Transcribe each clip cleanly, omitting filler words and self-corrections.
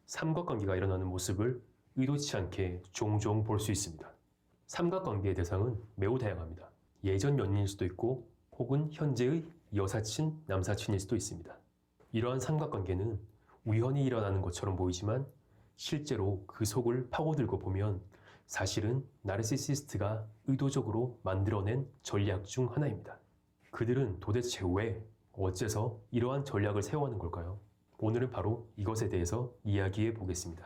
삼각관계가 일어나는 모습을 의도치 않게 종종 볼 수 있습니다. 삼각관계의 대상은 매우 다양합니다. 예전 연인일 수도 있고 혹은 현재의 여사친, 남사친일 수도 있습니다. 이러한 삼각관계는 우연히 일어나는 것처럼 보이지만 실제로 그 속을 파고들고 보면 사실은 나르시시스트가 의도적으로 만들어낸 전략 중 하나입니다. 그들은 도대체 왜, 어째서 이러한 전략을 세워가는 걸까요? 오늘은 바로 이것에 대해서 이야기해 보겠습니다.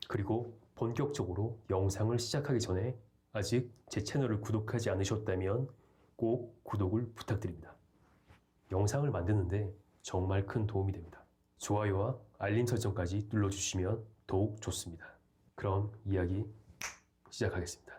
그리고 본격적으로 영상을 시작하기 전에 아직 제 채널을 구독하지 않으셨다면 꼭 구독을 부탁드립니다. 영상을 만드는데 정말 큰 도움이 됩니다. 좋아요와 알림 설정까지 눌러주시면 더욱 좋습니다. 그럼 이야기 시작하겠습니다.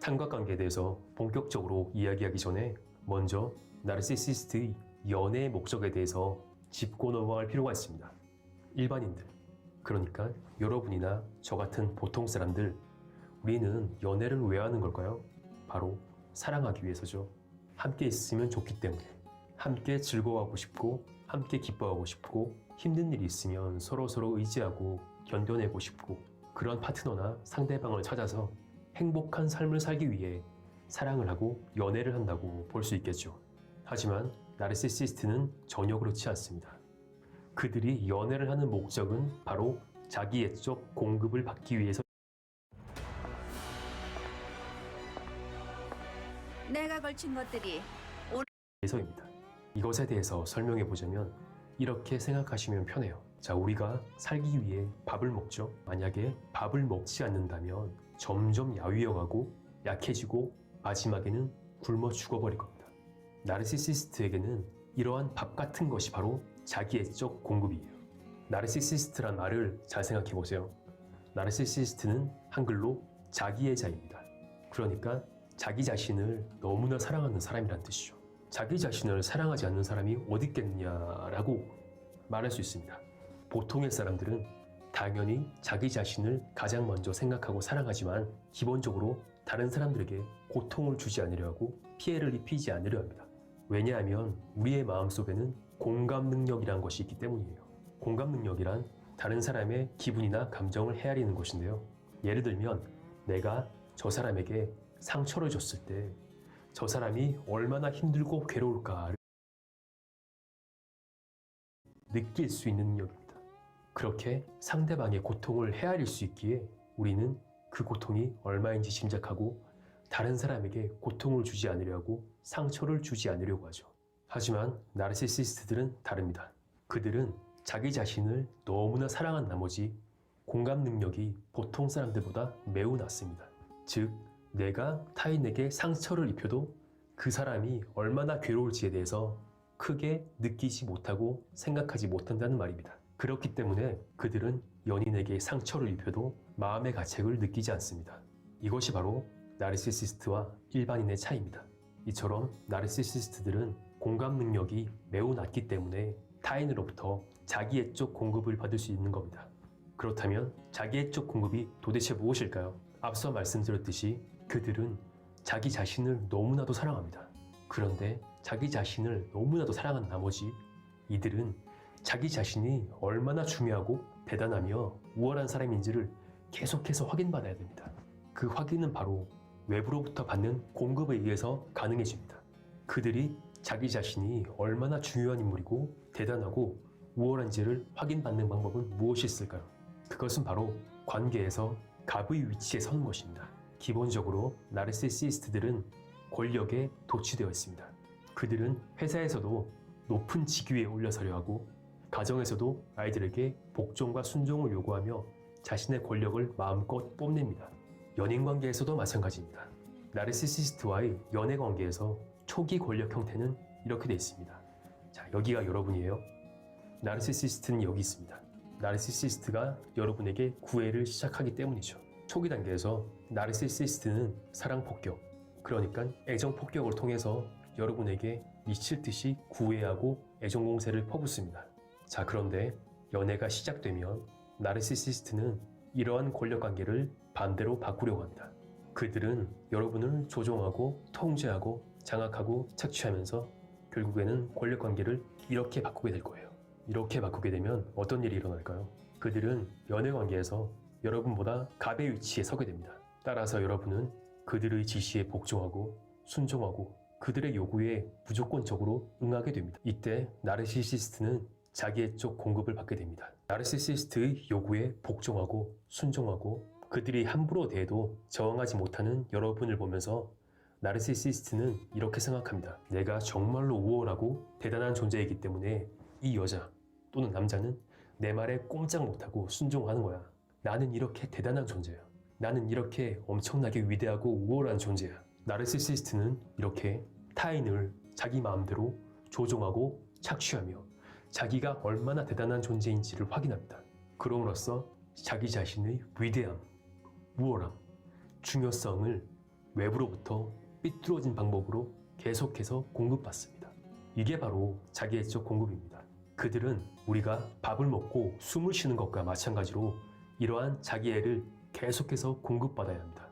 삼각관계에 대해서 본격적으로 이야기하기 전에 먼저 나르시시스트의 연애의 목적에 대해서 짚고 넘어갈 필요가 있습니다. 일반인들, 그러니까 여러분이나 저 같은 보통 사람들, 우리는 연애를 왜 하는 걸까요? 바로 사랑하기 위해서죠. 함께 있으면 좋기 때문에, 함께 즐거워하고 싶고, 함께 기뻐하고 싶고, 힘든 일이 있으면 서로서로 의지하고 견뎌내고 싶고, 그런 파트너나 상대방을 찾아서 행복한 삶을 살기 위해 사랑을 하고 연애를 한다고 볼 수 있겠죠. 하지만 나르시시스트는 전혀 그렇지 않습니다. 그들이 연애를 하는 목적은 바로 자기애적 공급을 받기 위해서 내가 걸친 것들이 입니다. 이것에 대해서 설명해 보자면 이렇게 생각하시면 편해요. 자, 우리가 살기 위해 밥을 먹죠. 만약에 밥을 먹지 않는다면 점점 야위어가고 약해지고 마지막에는 굶어 죽어버릴 겁니다. 나르시시스트에게는 이러한 밥 같은 것이 바로 자기애적 공급이에요. 나르시시스트란 말을 잘 생각해 보세요. 나르시시스트는 한글로 자기애자입니다. 그러니까 자기 자신을 너무나 사랑하는 사람이란 뜻이죠. 자기 자신을 사랑하지 않는 사람이 어디 있겠느냐라고 말할 수 있습니다. 보통의 사람들은 당연히 자기 자신을 가장 먼저 생각하고 사랑하지만 기본적으로 다른 사람들에게 고통을 주지 않으려 하고 피해를 입히지 않으려 합니다. 왜냐하면 우리의 마음속에는 공감 능력이란 것이 있기 때문이에요. 공감 능력이란 다른 사람의 기분이나 감정을 헤아리는 것인데요. 예를 들면 내가 저 사람에게 상처를 줬을 때 저 사람이 얼마나 힘들고 괴로울까를 느낄 수 있는 능력입니다. 그렇게 상대방의 고통을 헤아릴 수 있기에 우리는 그 고통이 얼마인지 짐작하고 다른 사람에게 고통을 주지 않으려 하고 상처를 주지 않으려고 하죠. 하지만 나르시시스트들은 다릅니다. 그들은 자기 자신을 너무나 사랑한 나머지 공감 능력이 보통 사람들보다 매우 낮습니다. 즉, 내가 타인에게 상처를 입혀도 그 사람이 얼마나 괴로울지에 대해서 크게 느끼지 못하고 생각하지 못한다는 말입니다. 그렇기 때문에 그들은 연인에게 상처를 입혀도 마음의 가책을 느끼지 않습니다. 이것이 바로 나르시시스트와 일반인의 차이입니다. 이처럼 나르시시스트들은 공감 능력이 매우 낮기 때문에 타인으로부터 자기애적 공급을 받을 수 있는 겁니다. 그렇다면 자기애적 공급이 도대체 무엇일까요? 앞서 말씀드렸듯이 그들은 자기 자신을 너무나도 사랑합니다. 그런데 자기 자신을 너무나도 사랑한 나머지 이들은 자기 자신이 얼마나 중요하고 대단하며 우월한 사람인지를 계속해서 확인받아야 됩니다. 그 확인은 바로 외부로부터 받는 공급에 의해서 가능해집니다. 그들이 자기 자신이 얼마나 중요한 인물이고 대단하고 우월한지를 확인받는 방법은 무엇이 있을까요? 그것은 바로 관계에서 갑의 위치에 서는 것입니다. 기본적으로 나르시시스트들은 권력에 도취되어 있습니다. 그들은 회사에서도 높은 직위에 올라서려 하고 가정에서도 아이들에게 복종과 순종을 요구하며 자신의 권력을 마음껏 뽐냅니다. 연인관계에서도 마찬가지입니다. 나르시시스트와의 연애관계에서 초기 권력 형태는 이렇게 되어 있습니다. 자, 여기가 여러분이에요. 나르시시스트는 여기 있습니다. 나르시시스트가 여러분에게 구애를 시작하기 때문이죠. 초기 단계에서 나르시시스트는 사랑 폭격, 그러니까 애정 폭격을 통해서 여러분에게 미칠 듯이 구애하고 애정 공세를 퍼붓습니다. 자, 그런데 연애가 시작되면 나르시시스트는 이러한 권력 관계를 반대로 바꾸려고 합니다. 그들은 여러분을 조종하고 통제하고 장악하고 착취하면서 결국에는 권력 관계를 이렇게 바꾸게 될 거예요. 이렇게 바꾸게 되면 어떤 일이 일어날까요? 그들은 연애 관계에서 여러분보다 갑의 위치에 서게 됩니다. 따라서 여러분은 그들의 지시에 복종하고 순종하고 그들의 요구에 무조건적으로 응하게 됩니다. 이때 나르시시스트는 자기의 쪽 공급을 받게 됩니다. 나르시시스트의 요구에 복종하고 순종하고 그들이 함부로 대해도 저항하지 못하는 여러분을 보면서 나르시시스트는 이렇게 생각합니다. 내가 정말로 우월하고 대단한 존재이기 때문에 이 여자 또는 남자는 내 말에 꼼짝 못하고 순종하는 거야. 나는 이렇게 대단한 존재야. 나는 이렇게 엄청나게 위대하고 우월한 존재야. 나르시시스트는 이렇게 타인을 자기 마음대로 조종하고 착취하며 자기가 얼마나 대단한 존재인지를 확인합니다. 그럼으로써 자기 자신의 위대함, 우월함, 중요성을 외부로부터 삐뚤어진 방법으로 계속해서 공급받습니다. 이게 바로 자기애적 공급입니다. 그들은 우리가 밥을 먹고 숨을 쉬는 것과 마찬가지로 이러한 자기애를 계속해서 공급받아야 합니다.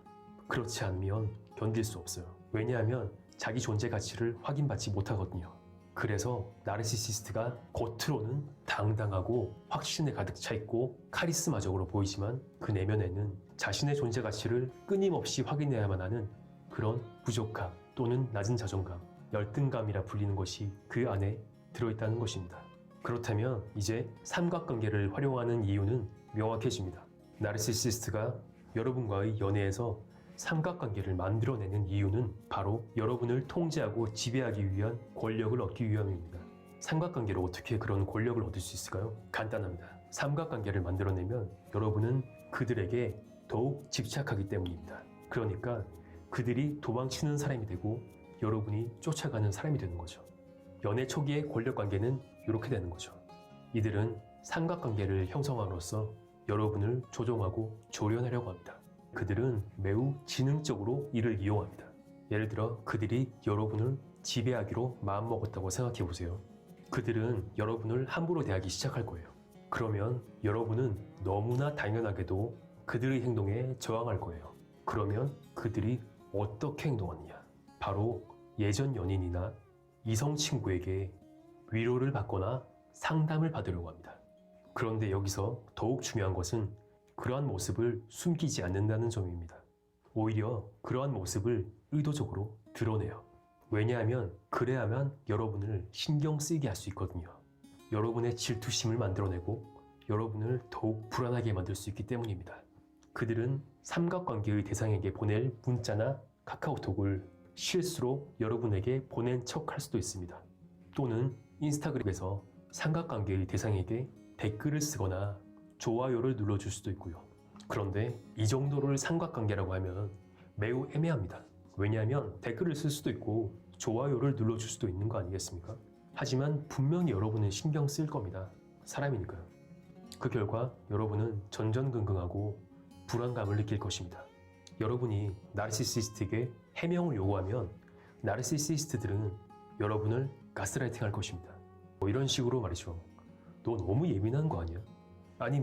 그렇지 않으면 견딜 수 없어요. 왜냐하면 자기 존재 가치를 확인받지 못하거든요. 그래서 나르시시스트가 겉으로는 당당하고 확신에 가득 차 있고 카리스마적으로 보이지만 그 내면에는 자신의 존재 가치를 끊임없이 확인해야만 하는 그런 부족함 또는 낮은 자존감, 열등감이라 불리는 것이 그 안에 들어있다는 것입니다. 그렇다면 이제 삼각관계를 활용하는 이유는 명확해집니다. 나르시시스트가 여러분과의 연애에서 삼각관계를 만들어내는 이유는 바로 여러분을 통제하고 지배하기 위한 권력을 얻기 위함입니다. 삼각관계로 어떻게 그런 권력을 얻을 수 있을까요? 간단합니다. 삼각관계를 만들어내면 여러분은 그들에게 더욱 집착하기 때문입니다. 그러니까 그들이 도망치는 사람이 되고 여러분이 쫓아가는 사람이 되는 거죠. 연애 초기의 권력관계는 이렇게 되는 거죠. 이들은 삼각관계를 형성함으로써 여러분을 조종하고 조련하려고 합니다. 그들은 매우 지능적으로 이를 이용합니다. 예를 들어 그들이 여러분을 지배하기로 마음먹었다고 생각해 보세요. 그들은 여러분을 함부로 대하기 시작할 거예요. 그러면 여러분은 너무나 당연하게도 그들의 행동에 저항할 거예요. 그러면 그들이 어떻게 행동하느냐? 바로 예전 연인이나 이성 친구에게 위로를 받거나 상담을 받으려고 합니다. 그런데 여기서 더욱 중요한 것은 그러한 모습을 숨기지 않는다는 점입니다. 오히려 그러한 모습을 의도적으로 드러내요. 왜냐하면 그래야만 여러분을 신경 쓰이게 할 수 있거든요. 여러분의 질투심을 만들어내고 여러분을 더욱 불안하게 만들 수 있기 때문입니다. 그들은 삼각관계의 대상에게 보낼 문자나 카카오톡을 실수로 여러분에게 보낸 척 할 수도 있습니다. 또는 인스타그램에서 삼각관계의 대상에게 댓글을 쓰거나 좋아요를 눌러줄 수도 있고요. 그런데 이 정도를 삼각관계라고 하면 매우 애매합니다. 왜냐하면 댓글을 쓸 수도 있고 좋아요를 눌러줄 수도 있는 거 아니겠습니까? 하지만 분명히 여러분은 신경 쓸 겁니다. 사람이니까요. 그 결과 여러분은 전전긍긍하고 불안감을 느낄 것입니다. 여러분이 나르시시스트에게 해명을 요구하면 나르시시스트들은 여러분을 가스라이팅 할 것입니다. 이런 식으로 말이죠. 너 너무 예민한 거 아니야? 아니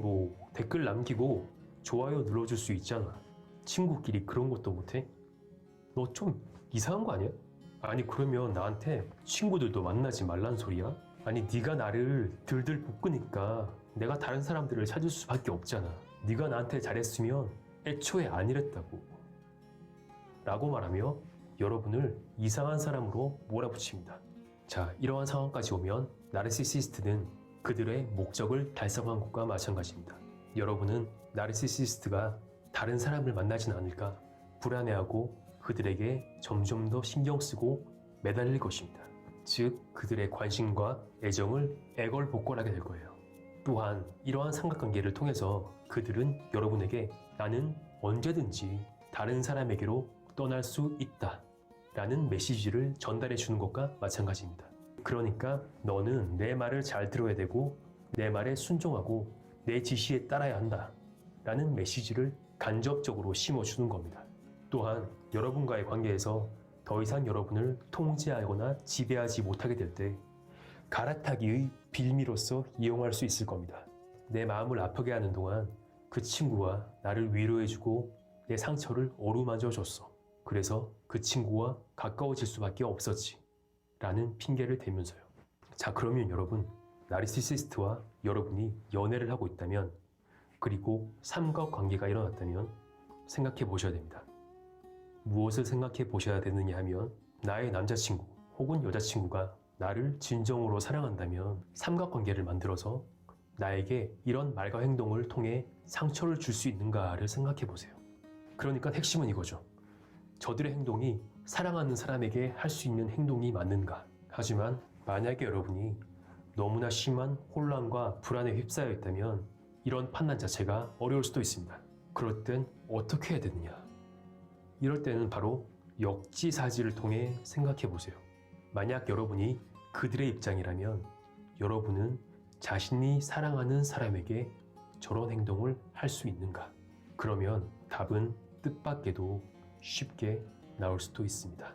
댓글 남기고 좋아요 눌러줄 수 있잖아. 친구끼리 그런 것도 못해? 너 좀 이상한 거 아니야? 아니 그러면 나한테 친구들도 만나지 말란 소리야? 아니 네가 나를 들들 볶으니까 내가 다른 사람들을 찾을 수밖에 없잖아. 네가 나한테 잘했으면 애초에 안 이랬다고 라고 말하며 여러분을 이상한 사람으로 몰아붙입니다. 자, 이러한 상황까지 오면 나르시시스트는 그들의 목적을 달성한 것과 마찬가지입니다. 여러분은 나르시시스트가 다른 사람을 만나진 않을까 불안해하고 그들에게 점점 더 신경 쓰고 매달릴 것입니다. 즉 그들의 관심과 애정을 애걸복걸하게 될 거예요. 또한 이러한 삼각관계를 통해서 그들은 여러분에게 나는 언제든지 다른 사람에게로 떠날 수 있다 라는 메시지를 전달해 주는 것과 마찬가지입니다. 그러니까 너는 내 말을 잘 들어야 되고 내 말에 순종하고 내 지시에 따라야 한다 라는 메시지를 간접적으로 심어주는 겁니다. 또한 여러분과의 관계에서 더 이상 여러분을 통제하거나 지배하지 못하게 될 때 갈아타기의 빌미로서 이용할 수 있을 겁니다. 내 마음을 아프게 하는 동안 그 친구가 나를 위로해주고 내 상처를 어루만져줬어. 그래서 그 친구와 가까워질 수밖에 없었지. 라는 핑계를 대면서요. 자, 그러면 여러분, 나르시시스트와 여러분이 연애를 하고 있다면, 그리고 삼각관계가 일어났다면 생각해 보셔야 됩니다. 무엇을 생각해 보셔야 되느냐 하면, 나의 남자친구 혹은 여자친구가 나를 진정으로 사랑한다면 삼각관계를 만들어서 나에게 이런 말과 행동을 통해 상처를 줄 수 있는가를 생각해 보세요. 그러니까 핵심은 이거죠. 저들의 행동이 사랑하는 사람에게 할 수 있는 행동이 맞는가? 하지만 만약에 여러분이 너무나 심한 혼란과 불안에 휩싸여 있다면 이런 판단 자체가 어려울 수도 있습니다. 그럴 땐 어떻게 해야 되느냐? 이럴 때는 바로 역지사지를 통해 생각해 보세요. 만약 여러분이 그들의 입장이라면 여러분은 자신이 사랑하는 사람에게 저런 행동을 할 수 있는가? 그러면 답은 뜻밖에도 쉽게 나올 수도 있습니다.